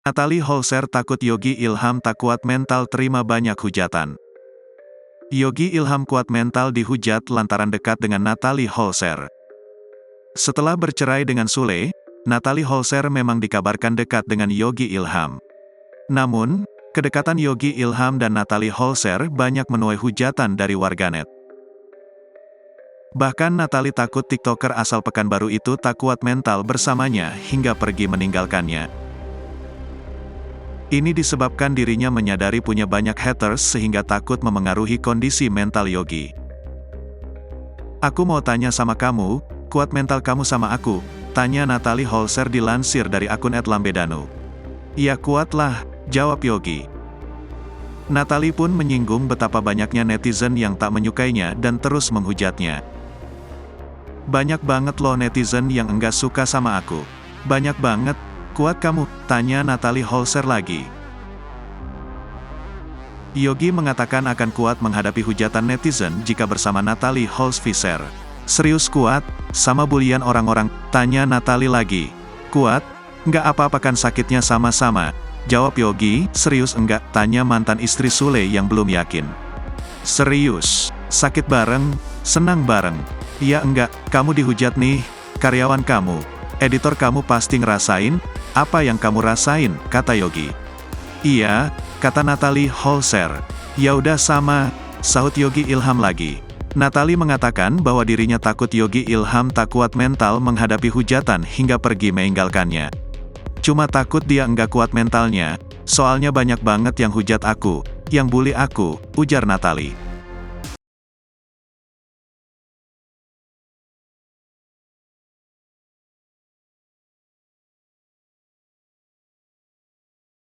Natalie Holzer takut Yogi Ilham tak kuat mental terima banyak hujatan. Yogi Ilham kuat mental dihujat lantaran dekat dengan Natalie Holzer. Setelah bercerai dengan Sule, Natalie Holzer memang dikabarkan dekat dengan Yogi Ilham. Namun, kedekatan Yogi Ilham dan Natalie Holzer banyak menuai hujatan dari warganet. Bahkan Natalie takut TikToker asal Pekanbaru itu tak kuat mental bersamanya hingga pergi meninggalkannya. Ini disebabkan dirinya menyadari punya banyak haters sehingga takut memengaruhi kondisi mental Yogi. "Aku mau tanya sama kamu, kuat mental kamu sama aku?" tanya Natalie Holzer dilansir dari akun @lambedano. "Ya kuatlah," jawab Yogi. Natalie pun menyinggung betapa banyaknya netizen yang tak menyukainya dan terus menghujatnya. "Banyak banget loh netizen yang enggak suka sama aku. Banyak banget. Kuat kamu?" tanya Natalie Holzer lagi. Yogi mengatakan akan kuat menghadapi hujatan netizen jika bersama Natalie Holzer. "Serius kuat? Sama bulian orang-orang?" tanya Natalie lagi. "Kuat? Nggak apa-apa kan sakitnya sama-sama?" jawab Yogi. "Serius enggak?" tanya mantan istri Sule yang belum yakin. "Serius. Sakit bareng, senang bareng." "Iya enggak, kamu dihujat nih, karyawan kamu, editor kamu pasti ngerasain, apa yang kamu rasain?" kata Yogi. "Iya," kata Natalie Holzer. "Ya udah sama," sahut Yogi Ilham lagi. Natalie mengatakan bahwa dirinya takut Yogi Ilham tak kuat mental menghadapi hujatan hingga pergi meninggalkannya. "Cuma takut dia enggak kuat mentalnya, soalnya banyak banget yang hujat aku, yang bully aku," ujar Natalie.